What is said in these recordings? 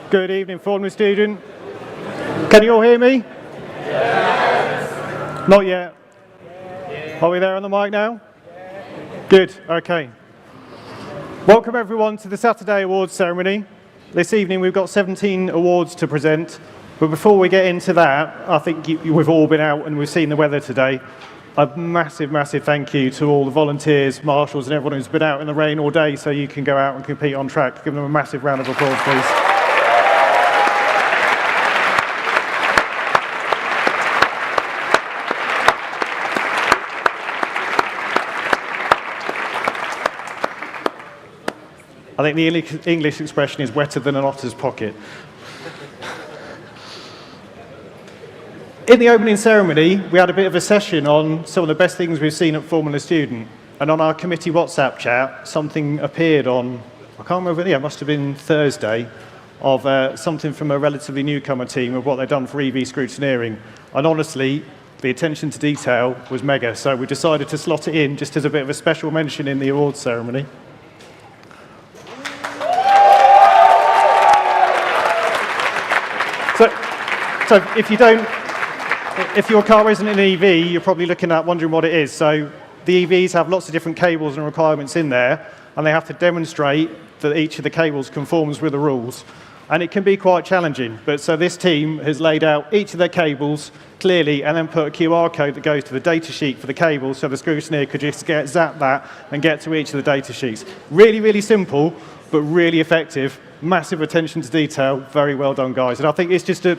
Good evening, Formula student. Can you all hear me? Yes. Not yet. Yeah. Are we there on the mic now? Yeah. Good, okay. Welcome everyone to the Saturday Awards ceremony. This evening we've got 17 awards to present, but before we get into that, I think we've all been out and we've seen the weather today. A massive, massive thank you to all the volunteers, marshals and everyone who's been out in the rain all day so you can go out and compete on track. Give them a massive round of applause, please. I think the English expression is wetter than an otter's pocket. In the opening ceremony, we had a bit of a session on some of the best things we've seen at Formula Student. And on our committee WhatsApp chat, something appeared on, I can't remember, yeah, it must have been Thursday, of something from a relatively newcomer team of what they've done for EV scrutineering. And honestly, the attention to detail was mega. So we decided to slot it in just as a bit of a special mention in the awards ceremony. So if your car isn't an EV, you're probably looking at wondering what it is. So the EVs have lots of different cables and requirements in there, and they have to demonstrate that each of the cables conforms with the rules. And it can be quite challenging. But so this team has laid out each of their cables clearly and then put a QR code that goes to the data sheet for the cables so the scrutineer could just zap that and get to each of the data sheets. Really, really simple, but really effective. Massive attention to detail. Very well done, guys. And I think it's just a...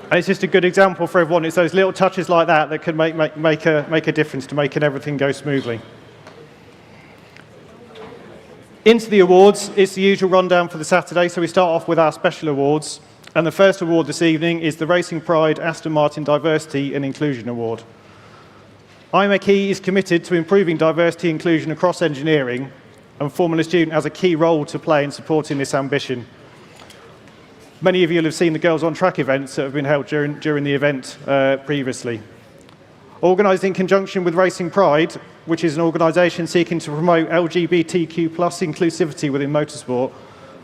And it's just a good example for everyone. It's those little touches like that that can make a difference to making everything go smoothly. Into the awards, it's the usual rundown for the Saturday, so we start off with our special awards. And the first award this evening is the Racing Pride Aston Martin Diversity and Inclusion Award. IMechE is committed to improving diversity and inclusion across engineering, and Formula Student has a key role to play in supporting this ambition. Many of you will have seen the Girls on Track events that have been held during the event previously. Organised in conjunction with Racing Pride, which is an organisation seeking to promote LGBTQ+ inclusivity within motorsport,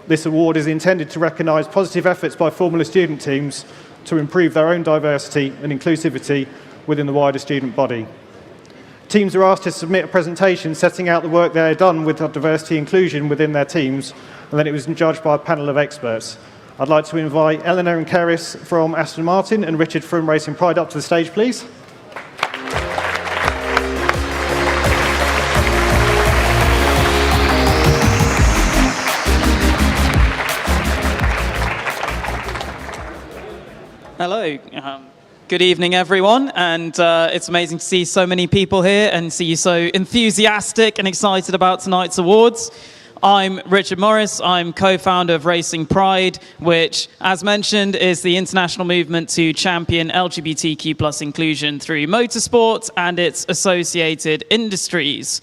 this award is intended to recognise positive efforts by Formula Student teams to improve their own diversity and inclusivity within the wider student body. Teams are asked to submit a presentation setting out the work they have done with diversity inclusion within their teams, and then it was judged by a panel of experts. I'd like to invite Eleanor and Keris from Aston Martin and Richard from Racing Pride up to the stage, please. Hello. Good evening, everyone. And it's amazing to see so many people here and see you so enthusiastic and excited about tonight's awards. I'm Richard Morris. I'm co-founder of Racing Pride, which, as mentioned, is the international movement to champion LGBTQ+ inclusion through motorsport and its associated industries.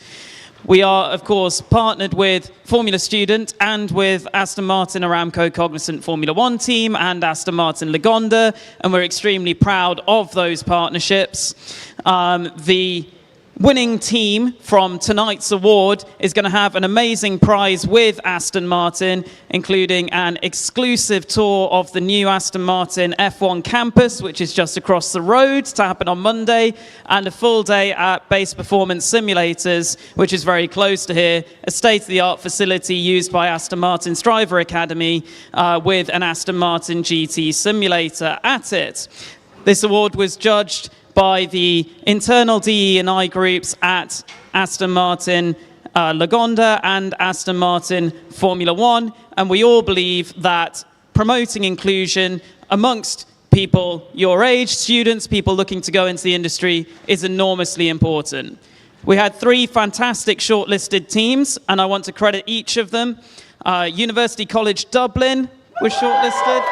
We are, of course, partnered with Formula Student and with Aston Martin Aramco Cognizant Formula One team and Aston Martin Lagonda, and we're extremely proud of those partnerships. The winning team from tonight's award is going to have an amazing prize with Aston Martin, including an exclusive tour of the new Aston Martin F1 campus, which is just across the road, to happen on Monday, and a full day at Base Performance Simulators, which is very close to here, a state-of-the-art facility used by Aston Martin's Driver Academy with an Aston Martin GT simulator at it. This award was judged by the internal DE&I groups at Aston Martin Lagonda and Aston Martin Formula One, and we all believe that promoting inclusion amongst people your age, students, people looking to go into the industry, is enormously important. We had 3 fantastic shortlisted teams, and I want to credit each of them. University College Dublin was shortlisted.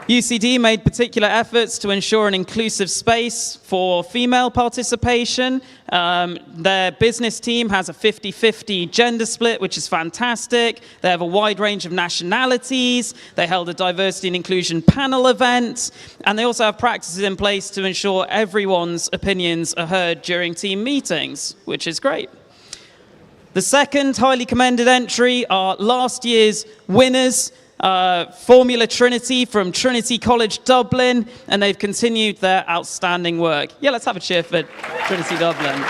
UCD made particular efforts to ensure an inclusive space for female participation. Their business team has a 50-50 gender split, which is fantastic. They have a wide range of nationalities. They held a diversity and inclusion panel event. And they also have practices in place to ensure everyone's opinions are heard during team meetings, which is great. The second highly commended entry are last year's winners, Formula Trinity from Trinity College Dublin, and they've continued their outstanding work. Yeah, let's have a cheer for Trinity Dublin.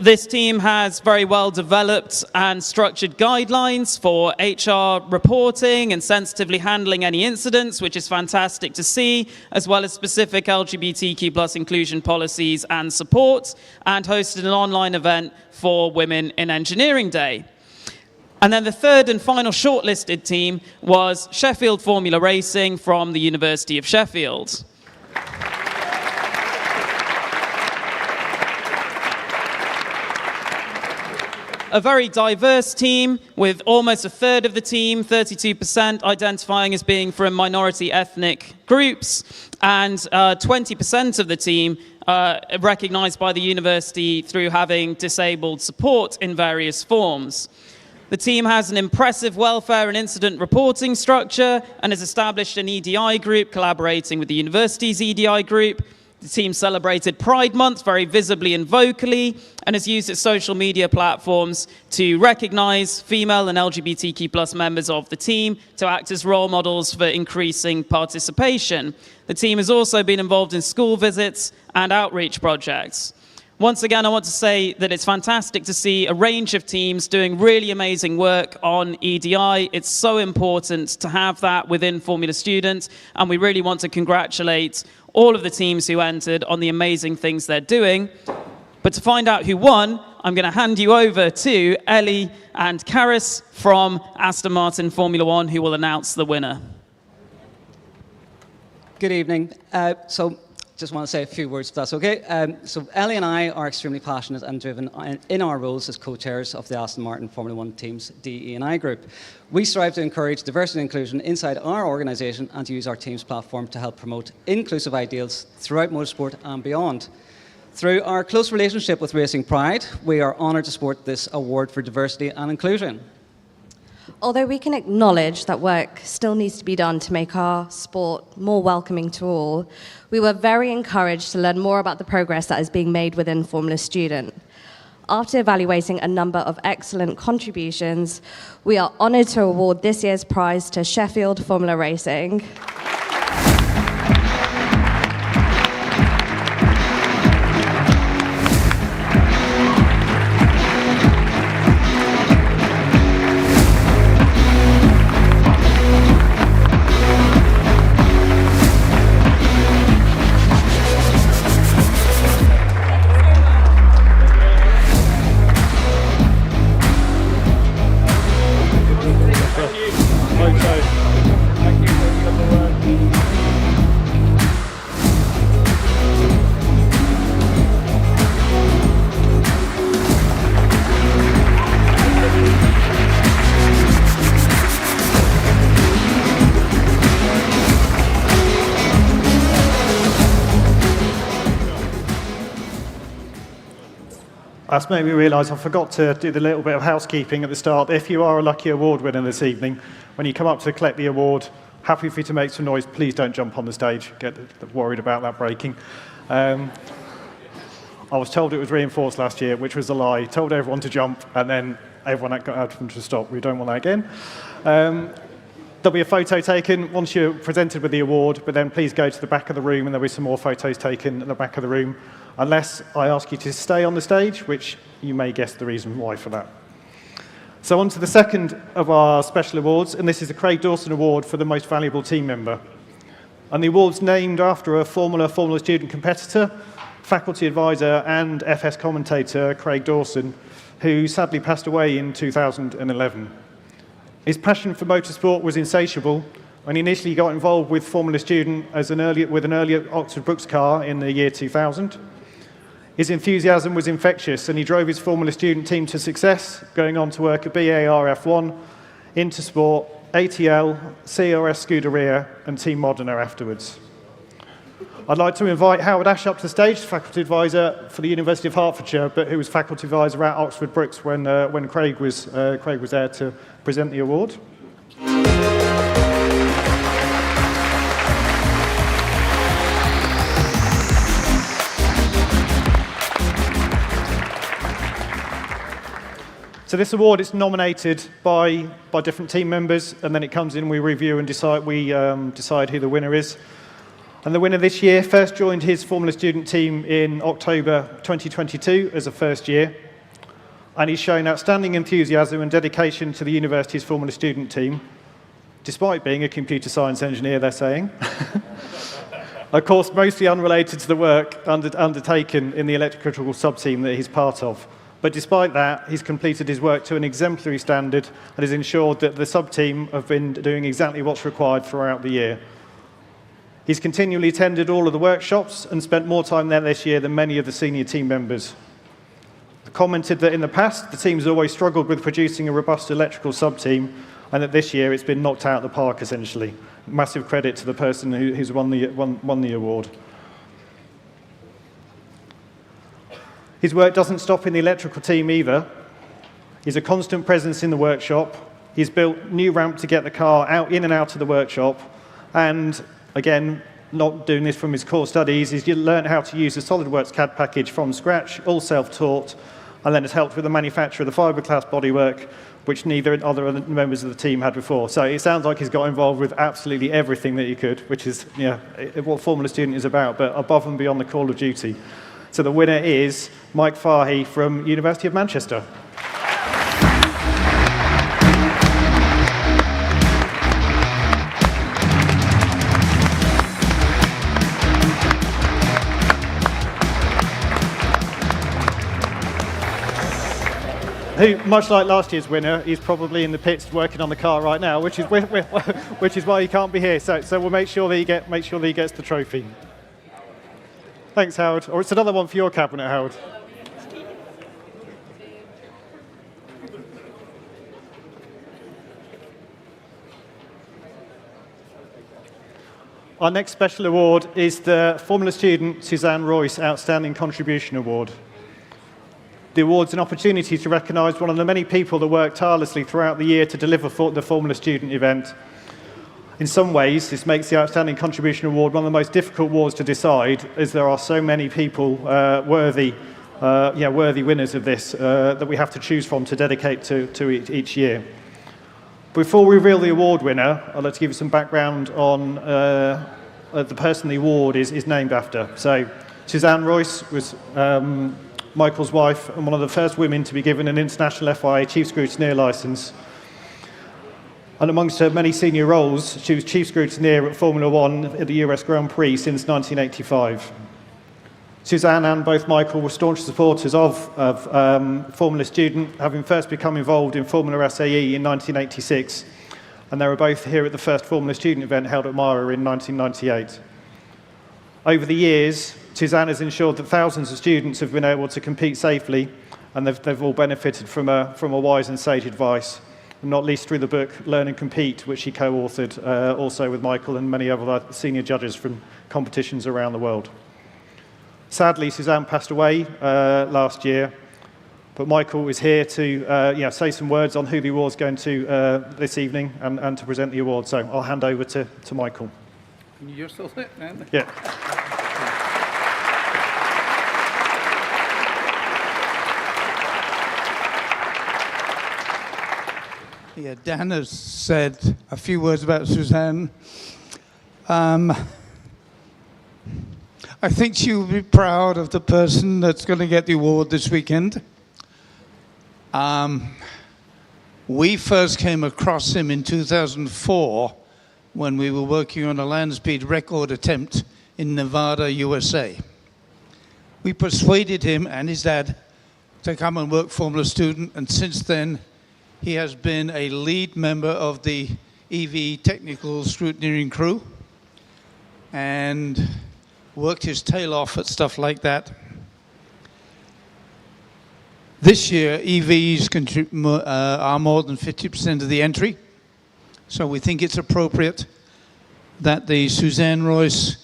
This team has very well developed and structured guidelines for HR reporting and sensitively handling any incidents, which is fantastic to see, as well as specific LGBTQ+ inclusion policies and support, and hosted an online event for Women in Engineering Day. And then the third and final shortlisted team was Sheffield Formula Racing from the University of Sheffield. A very diverse team, with almost a third of the team, 32%, identifying as being from minority ethnic groups, and 20% of the team recognized by the university through having disabled support in various forms. The team has an impressive welfare and incident reporting structure and has established an EDI group collaborating with the university's EDI group. The team celebrated Pride Month very visibly and vocally, and has used its social media platforms to recognize female and LGBTQ+ members of the team to act as role models for increasing participation. The team has also been involved in school visits and outreach projects. Once again, I want to say that it's fantastic to see a range of teams doing really amazing work on EDI. It's so important to have that within Formula Student, and we really want to congratulate all of the teams who entered on the amazing things they're doing. But to find out who won, I'm going to hand you over to Ellie and Karis from Aston Martin Formula One, who will announce the winner. Good evening. Just want to say a few words, if that's okay. So Ellie and I are extremely passionate and driven in our roles as co-chairs of the Aston Martin Formula One team's DE&I group. We strive to encourage diversity and inclusion inside our organisation and to use our team's platform to help promote inclusive ideals throughout motorsport and beyond. Through our close relationship with Racing Pride, we are honoured to support this award for diversity and inclusion. Although we can acknowledge that work still needs to be done to make our sport more welcoming to all, we were very encouraged to learn more about the progress that is being made within Formula Student. After evaluating a number of excellent contributions, we are honoured to award this year's prize to Sheffield Formula Racing. That's made me realise I forgot to do the little bit of housekeeping at the start. If you are a lucky award winner this evening, when you come up to collect the award, happy for you to make some noise. Please don't jump on the stage. Get worried about that breaking. I was told it was reinforced last year, which was a lie. Told everyone to jump, and then everyone got out of them to stop. We don't want that again. There'll be a photo taken once you're presented with the award, but then please go to the back of the room, and there'll be some more photos taken at the back of the room, unless I ask you to stay on the stage, which you may guess the reason why for that. So on to the second of our special awards, and this is the Craig Dawson Award for the most valuable team member. And the award's named after a Formula student competitor, faculty advisor and FS commentator Craig Dawson, who sadly passed away in 2011. His passion for motorsport was insatiable, and he initially got involved with Formula Student with an early Oxford Brookes car in the year 2000. His enthusiasm was infectious, and he drove his Formula Student team to success, going on to work at BAR F1, Intersport, ATL, CRS Scuderia, and Team Modena afterwards. I'd like to invite Howard Ash up to the stage, faculty advisor for the University of Hertfordshire, but who was faculty advisor at Oxford Brookes when Craig was there to present the award. So this award is nominated by different team members, and then it comes in, we review and decide who the winner is. And the winner this year first joined his Formula Student team in October 2022 as a first year, and he's shown outstanding enthusiasm and dedication to the university's Formula Student team, despite being a computer science engineer, they're saying. Of course, mostly unrelated to the work undertaken in the electrical sub-team that he's part of. But despite that, he's completed his work to an exemplary standard and has ensured that the sub-team have been doing exactly what's required throughout the year. He's continually attended all of the workshops and spent more time there this year than many of the senior team members. He commented that in the past, the team's always struggled with producing a robust electrical sub-team, and that this year it's been knocked out of the park, essentially. Massive credit to the person who's won the award. His work doesn't stop in the electrical team either. He's a constant presence in the workshop. He's built new ramp to get the car in and out of the workshop, and again, not doing this from his core studies, he's learned how to use the SolidWorks CAD package from scratch, all self-taught, and then has helped with the manufacture of the fiberglass bodywork, which neither other members of the team had before. So it sounds like he's got involved with absolutely everything that he could, which is what Formula Student is about, but above and beyond the call of duty. So the winner is Mike Fahy from University of Manchester. Who, much like last year's winner, is probably in the pits working on the car right now, which is why he can't be here. So we'll make sure that he gets the trophy. Thanks, Howard. Or it's another one for your cabinet, Howard. Our next special award is the Formula Student Suzanne Royce Outstanding Contribution Award. The award's an opportunity to recognise one of the many people that work tirelessly throughout the year to deliver the Formula Student event. In some ways, this makes the Outstanding Contribution Award one of the most difficult awards to decide, as there are so many people worthy winners of this that we have to choose from to dedicate to each year. Before we reveal the award winner, I'd like to give you some background on the person the award is named after. So, Suzanne Royce was Michael's wife and one of the first women to be given an international FIA Chief Scrutineer licence. And amongst her many senior roles, she was Chief Scrutineer at Formula One at the US Grand Prix since 1985. Suzanne and both Michael were staunch supporters of Formula Student, having first become involved in Formula SAE in 1986, and they were both here at the first Formula Student event held at Mara in 1998. Over the years, Suzanne has ensured that thousands of students have been able to compete safely, and they've all benefited from a wise and sage advice, and not least through the book Learn and Compete, which she co-authored also with Michael and many other senior judges from competitions around the world. Sadly, Suzanne passed away last year, But Michael is here to say some words on who the award's going to this evening and to present the award. So I'll hand over to Michael. You're still there, man? Yeah. Yeah, Dan has said a few words about Suzanne. I think she will be proud of the person that's going to get the award this weekend. We first came across him in 2004 when we were working on a land speed record attempt in Nevada, USA. We persuaded him and his dad to come and work Formula Student, and since then he has been a lead member of the EV technical scrutineering crew and worked his tail off at stuff like that. This year, EVs are more than 50% of the entry, so we think it's appropriate that the Suzanne Royce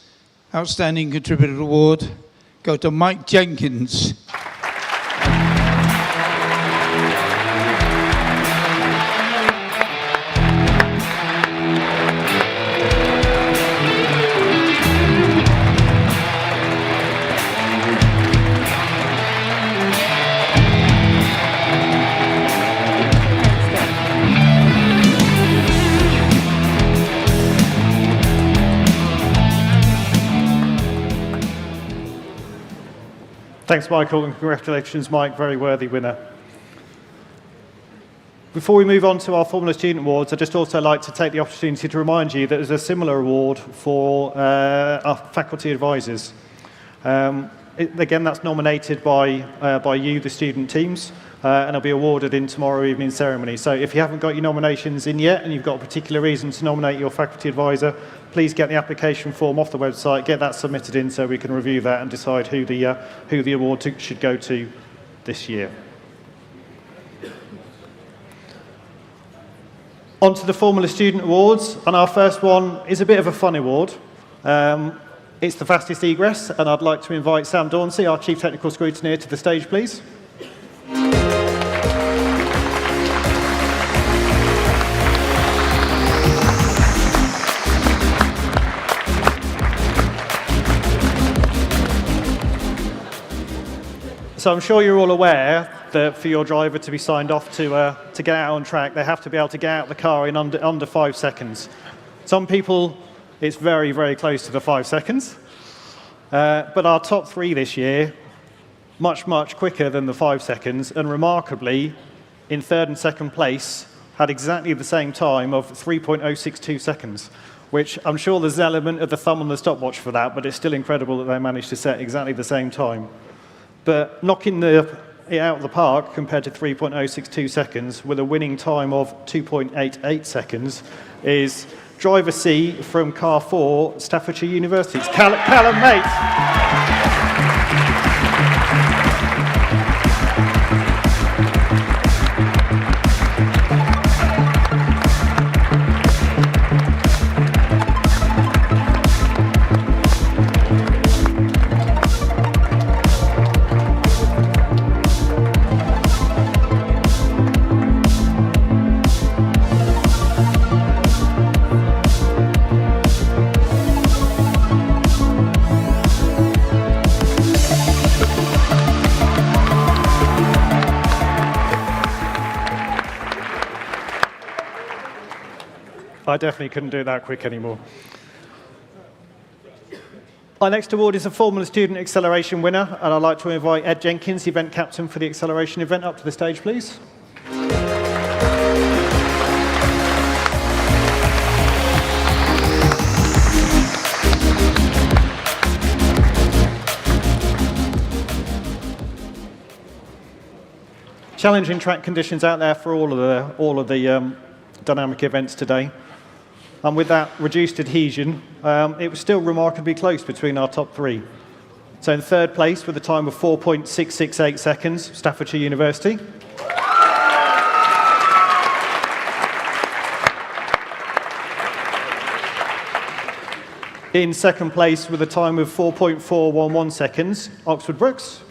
Outstanding Contributor Award go to Mike Jenkins. Thanks, Michael, and congratulations, Mike, very worthy winner. Before we move on to our Formula Student Awards, I'd just also like to take the opportunity to remind you that there's a similar award for our faculty advisors. Again, that's nominated by you, the student teams, and it'll be awarded in tomorrow evening's ceremony. So if you haven't got your nominations in yet and you've got a particular reason to nominate your faculty advisor, please get the application form off the website, get that submitted in so we can review that and decide who the award should go to this year. On to the Formula Student Awards, and our first one is a bit of a fun award. It's the fastest egress, and I'd like to invite Sam Dauncey, our Chief Technical Scrutineer, to the stage, please. So I'm sure you're all aware that for your driver to be signed off to get out on track, they have to be able to get out of the car in under 5 seconds. Some people, it's very, very close to the 5 seconds. But our top 3 this year, much, much quicker than the 5 seconds, and remarkably, in 3rd and 2nd place, had exactly the same time of 3.062 seconds, which I'm sure there's an element of the thumb on the stopwatch for that, but it's still incredible that they managed to set exactly the same time. But knocking it out of the park compared to 3.062 seconds with a winning time of 2.88 seconds is driver C from car 4, Staffordshire University. It's Callum Mate. I definitely couldn't do it that quick anymore. Our next award is a Formula Student Acceleration winner, and I'd like to invite Ed Jenkins, the event captain for the Acceleration event, up to the stage, please. Challenging track conditions out there for all of the dynamic events today. And with that reduced adhesion, it was still remarkably close between our top 3. So in 3rd place with a time of 4.668 seconds, Staffordshire University. In 2nd place with a time of 4.411 seconds, Oxford Brookes.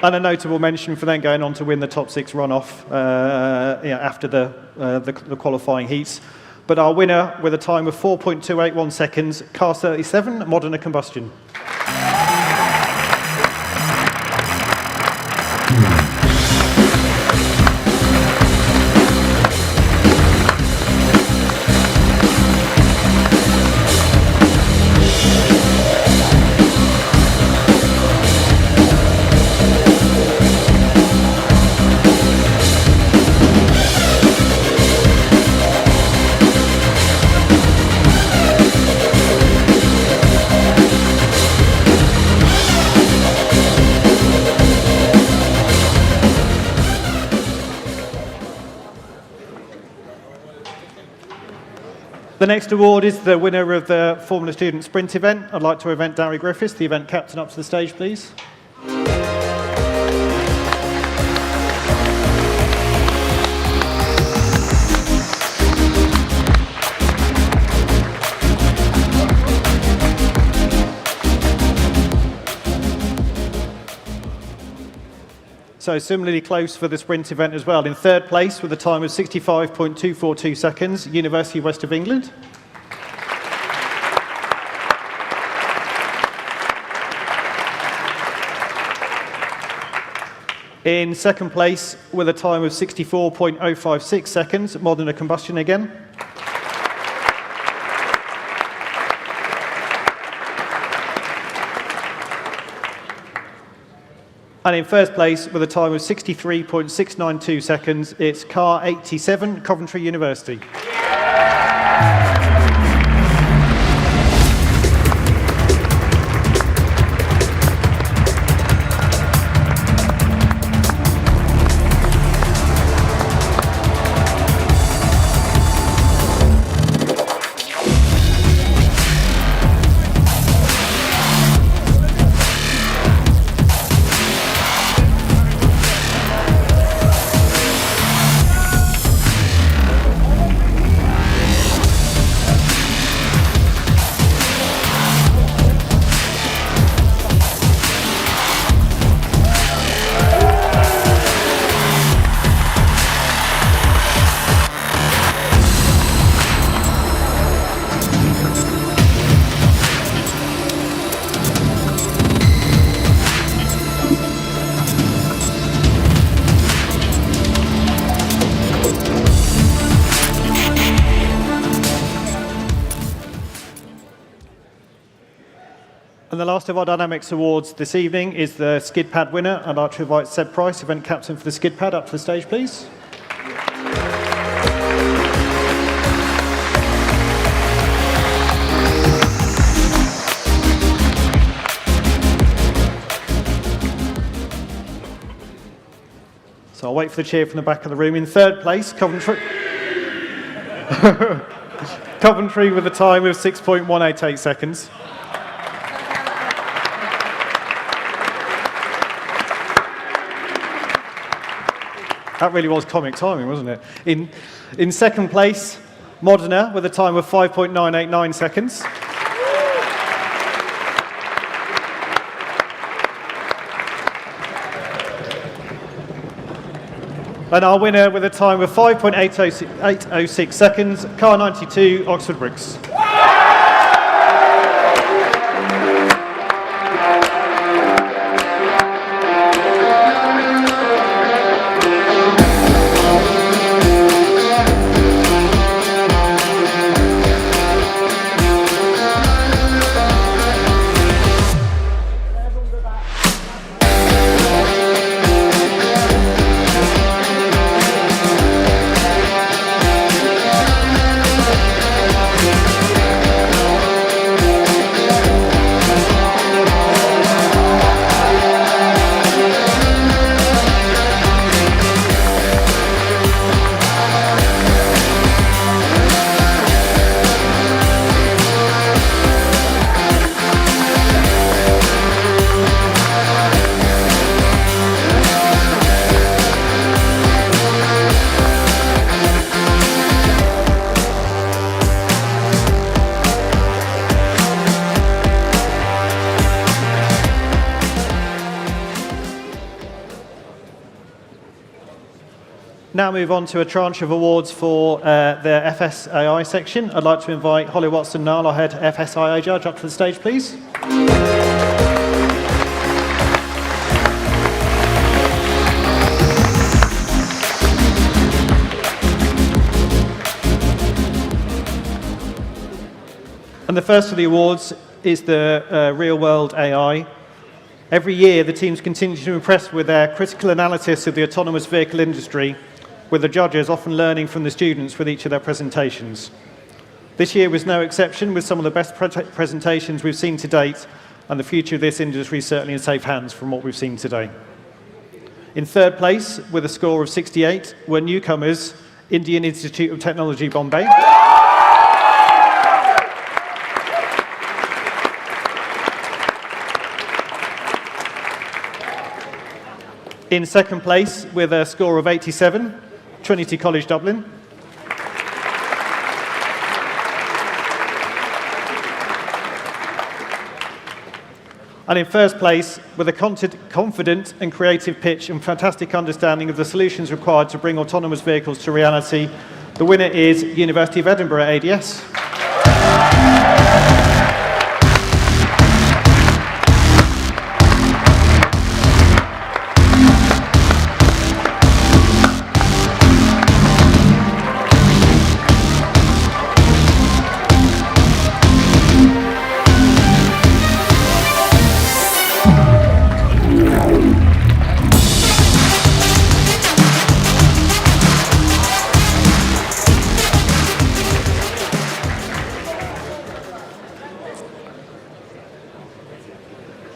And a notable mention for then going on to win the top 6 runoff after the qualifying heats. But our winner with a time of 4.281 seconds, car 37, Modena Combustion. The next award is the winner of the Formula Student Sprint event. I'd like to event Darry Griffiths, the event captain, up to the stage, please. So similarly close for the sprint event as well. In third place with a time of 65.242 seconds, University of West of England. In second place with a time of 64.056 seconds, Modena Combustion again. And in first place, with a time of 63.692 seconds, it's car 87, Coventry University. And the last of our Dynamics Awards this evening is the Skidpad winner. I'd like to invite Seb Price, event captain for the Skidpad, up to the stage, please. So I'll wait for the cheer from the back of the room. In third place, Coventry. Coventry with a time of 6.188 seconds. That really was comic timing, wasn't it? In second place, Modena with a time of 5.989 seconds. And our winner with a time of 5.806 seconds, car 92, Oxford Bricks. now move on to a tranche of awards for the FSAI section. I'd like to invite Holly Watson-Nile, our head FSIA judge, up to the stage, please. And the first of the awards is the Real World AI. Every year, the teams continue to impress with their critical analysis of the autonomous vehicle industry, with the judges often learning from the students with each of their presentations. This year was no exception, with some of the best presentations we've seen to date, and the future of this industry is certainly in safe hands from what we've seen today. In third place, with a score of 68, were newcomers, Indian Institute of Technology, Bombay. In second place, with a score of 87, Trinity College, Dublin. And in first place, with a confident and creative pitch and fantastic understanding of the solutions required to bring autonomous vehicles to reality, the winner is University of Edinburgh ADS.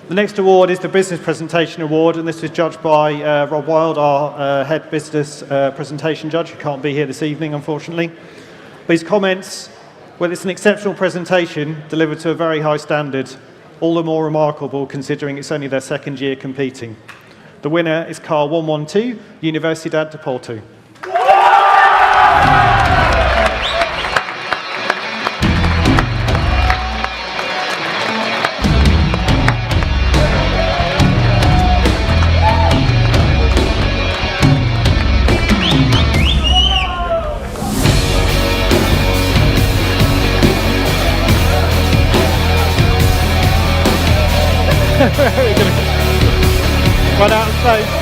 The next award is the Business Presentation Award, and this is judged by Rob Wild, our head business presentation judge, who can't be here this evening, unfortunately. But his comments, well, it's an exceptional presentation delivered to a very high standard, all the more remarkable considering it's only their second year competing. The winner is car 112, Universidad de Porto. Run out of space.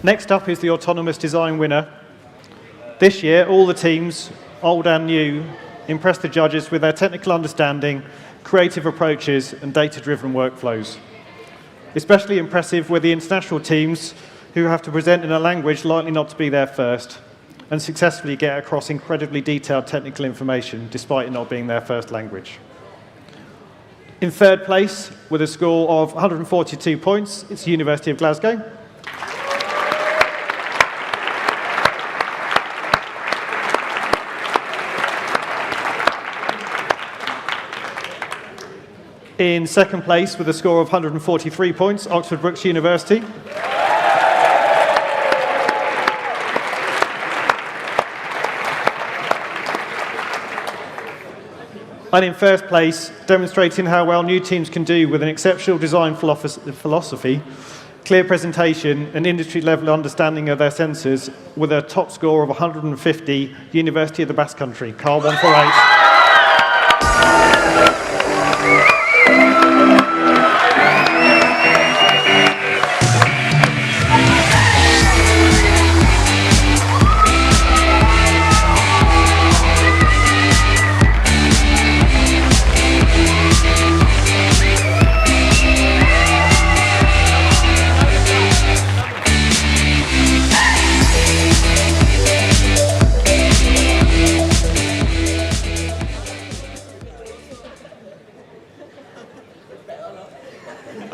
Next up is the Autonomous Design winner. This year, all the teams, old and new, impressed the judges with their technical understanding, creative approaches, and data-driven workflows. Especially impressive were the international teams who have to present in a language likely not to be their first, and successfully get across incredibly detailed technical information, despite it not being their first language. In third place, with a score of 142 points, it's the University of Glasgow. In second place, with a score of 143 points, Oxford Brookes University. And in first place, demonstrating how well new teams can do with an exceptional design philosophy, clear presentation, and industry-level understanding of their sensors, with a top score of 150, University of the Basque Country, car 148.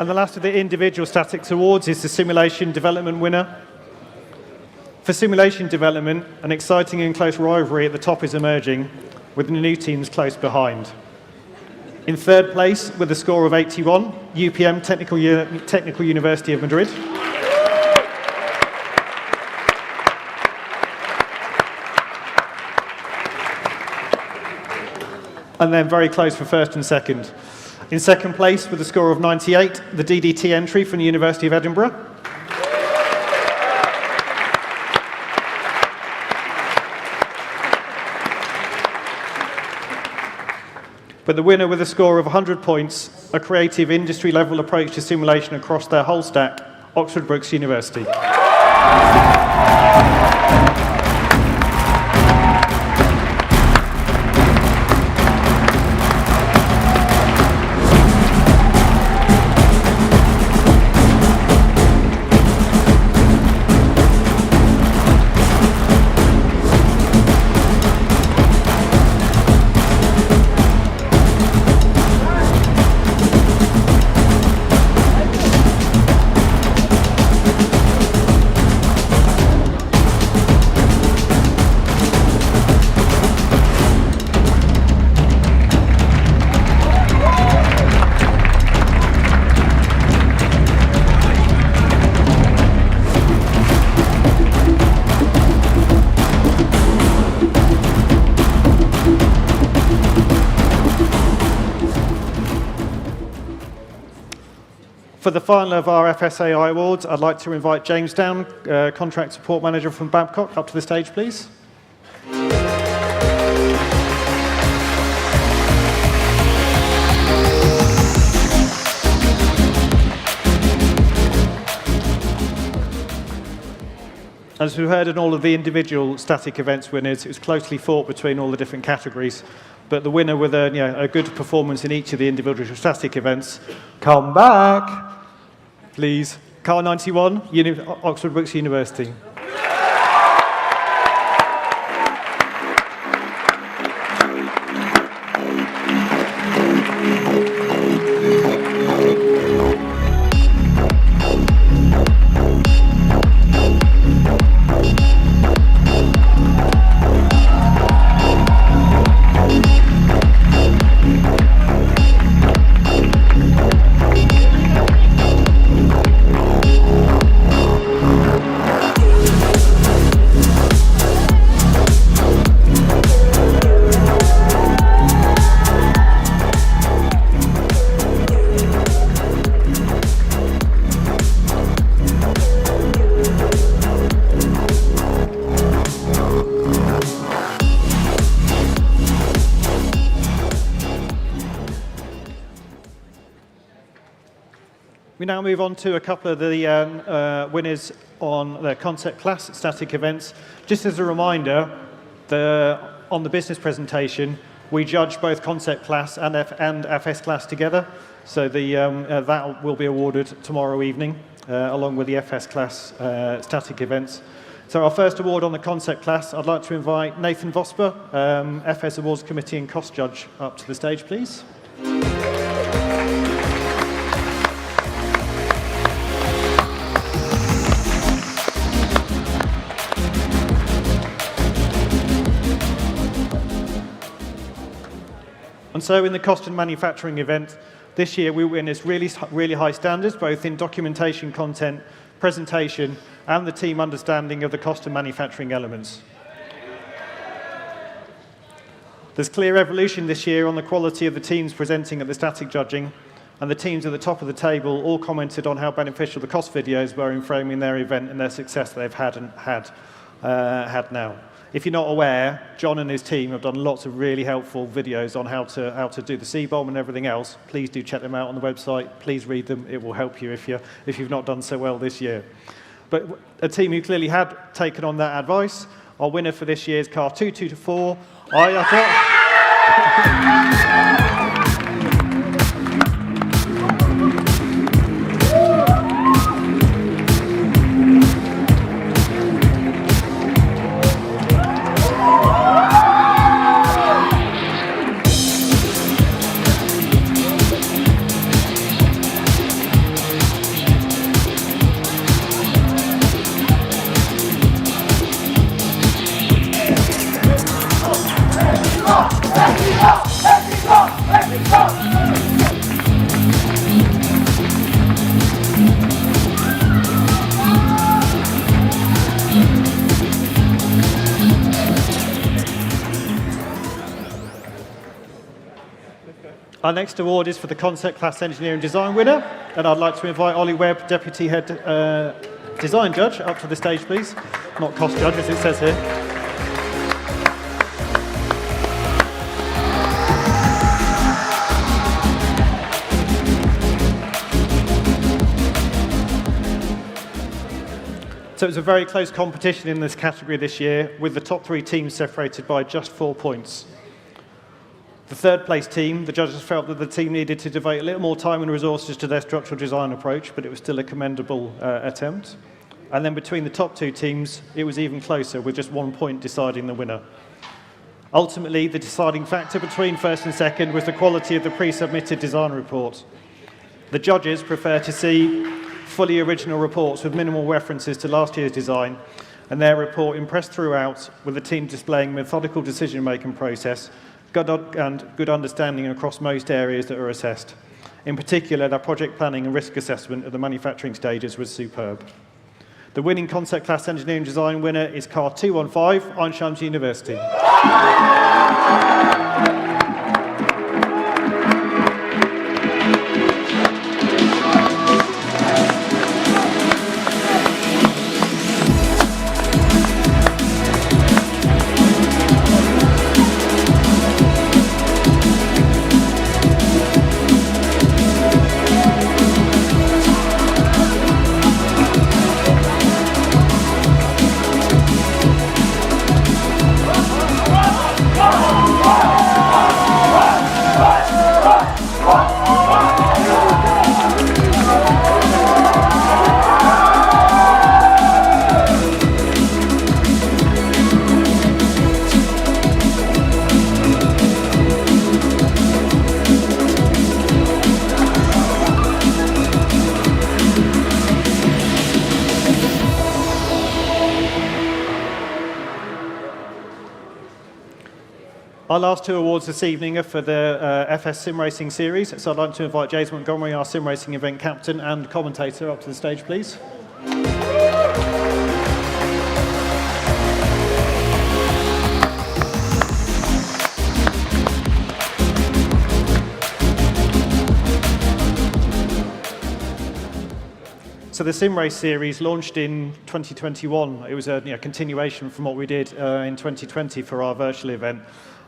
And the last of the individual statics awards is the simulation development winner. For simulation development, an exciting and close rivalry at the top is emerging, with the new teams close behind. In third place, with a score of 81, UPM Technical University of Madrid. And then very close for first and second. In second place, with a score of 98, the DDT entry from the University of Edinburgh. But the winner with a score of 100 points, a creative industry-level approach to simulation across their whole stack, Oxford Brookes University. For the final of our FSAI awards, I'd like to invite James Down, Contract Support Manager from Babcock, up to the stage, please. As we heard in all of the individual static events winners, it was closely fought between all the different categories. But the winner with a good performance in each of the individual static events, come back, please. Car 91, Oxford Brookes University. We now move on to a couple of the winners on the concept class static events. Just as a reminder, on the business presentation, we judge both concept class and FS class together. So that will be awarded tomorrow evening, along with the FS class static events. So our first award on the concept class, I'd like to invite Nathan Vosper, FS Awards Committee and Cost Judge, up to the stage, please. And so in the cost and manufacturing event, this year we witnessed really high standards, both in documentation content, presentation, and the team understanding of the cost and manufacturing elements. There's clear evolution this year on the quality of the teams presenting at the static judging, and the teams at the top of the table all commented on how beneficial the cost videos were in framing their event and their success they've had now. If you're not aware, John and his team have done lots of really helpful videos on how to do the C-bomb and everything else. Please do check them out on the website. Please read them. It will help you if you've not done so well this year. But a team who clearly had taken on that advice, our winner for this year's car 224, Our next award is for the Concept Class Engineering Design winner, and I'd like to invite Ollie Webb, Deputy Head Design Judge, up to the stage, please. Not cost judge, as it says here. So it was a very close competition in this category this year, with the top 3 teams separated by just 4 points. The third place team, the judges felt that the team needed to devote a little more time and resources to their structural design approach, but it was still a commendable attempt. And then between the top 2 teams, it was even closer, with just 1 point deciding the winner. Ultimately, the deciding factor between first and second was the quality of the pre-submitted design report. The judges prefer to see fully original reports with minimal references to last year's design, and their report impressed throughout, with the team displaying methodical decision-making process, good understanding across most areas that are assessed. In particular, their project planning and risk assessment at the manufacturing stages was superb. The winning Concept Class Engineering Design winner is car 215, Eindhoven University. Our last 2 awards this evening are for the FS Sim Racing Series, so I'd like to invite James Montgomery, our sim racing event captain and commentator, up to the stage, please. So the Sim Race series launched in 2021. It was a continuation from what we did in 2020 for our virtual event.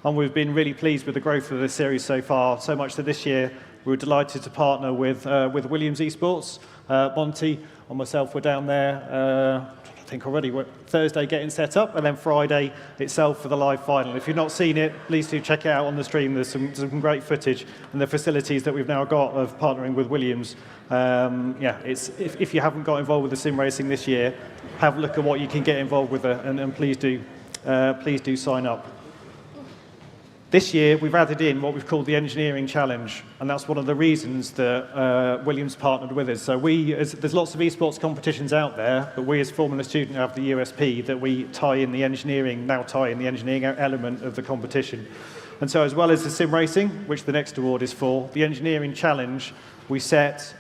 And we've been really pleased with the growth of this series so far, so much that this year we were delighted to partner with Williams Esports. Monty and myself were down there, I think already, Thursday getting set up, and then Friday itself for the live final. If you've not seen it, please do check it out on the stream. There's some great footage, and the facilities that we've now got of partnering with Williams. If you haven't got involved with the sim racing this year, have a look at what you can get involved with it, and please do sign up. This year, we've added in what we've called the Engineering Challenge, and that's one of the reasons that Williams partnered with us. So there's lots of esports competitions out there, but we as Formula Student have the USP that we tie in the engineering element of the competition. And so as well as the sim racing, which the next award is for, the Engineering Challenge, we set,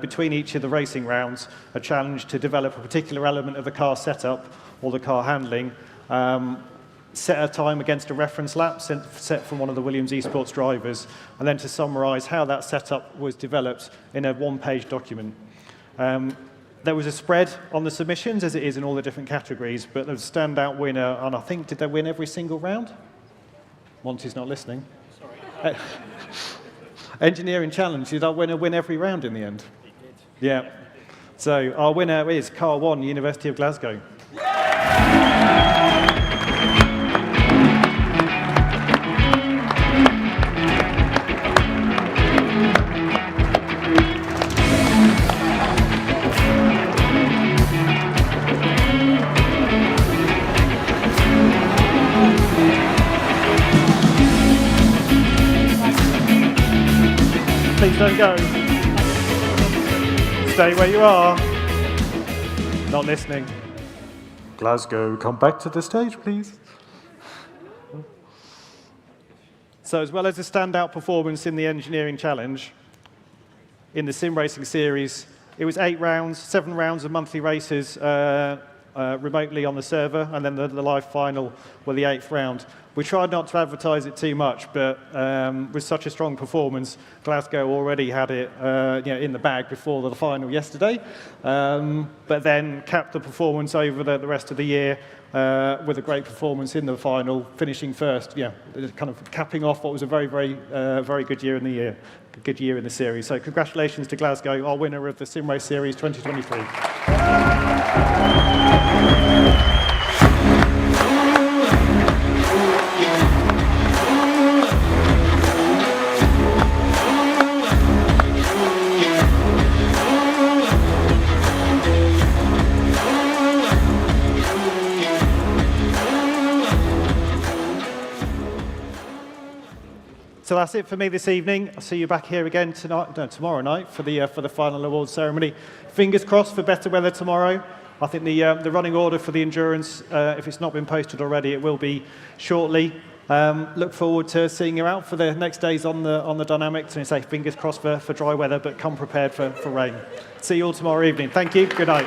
between each of the racing rounds, a challenge to develop a particular element of the car setup or the car handling, set a time against a reference lap set from one of the Williams Esports drivers, and then to summarise how that setup was developed in a one-page document. There was a spread on the submissions, as it is in all the different categories, but there was a standout winner, and I think, did they win every single round? Monty's not listening. Sorry. Engineering Challenge, did our winner win every round in the end? He did. Yeah. So our winner is Car 1, University of Glasgow. Please don't go. Stay where you are. Not listening. Glasgow, come back to the stage, please. So as well as a standout performance in the engineering challenge, in the sim racing series, it was 8 rounds, 7 rounds of monthly races remotely on the server, and then the live final were the 8th round. We tried not to advertise it too much, but with such a strong performance, Glasgow already had it in the bag before the final yesterday, but then capped the performance over the rest of the year with a great performance in the final, finishing first, kind of capping off what was a very, very good year in the year. A good year in the series. So congratulations to Glasgow, our winner of the Sim Race Series 2023. So that's it for me this evening. I'll see you back here again tomorrow night for the final awards ceremony. Fingers crossed for better weather tomorrow. I think the running order for the endurance, if it's not been posted already, it will be shortly. Look forward to seeing you out for the next days on the dynamics, and say fingers crossed for dry weather, but come prepared for rain. See you all tomorrow evening. Thank you. Good night.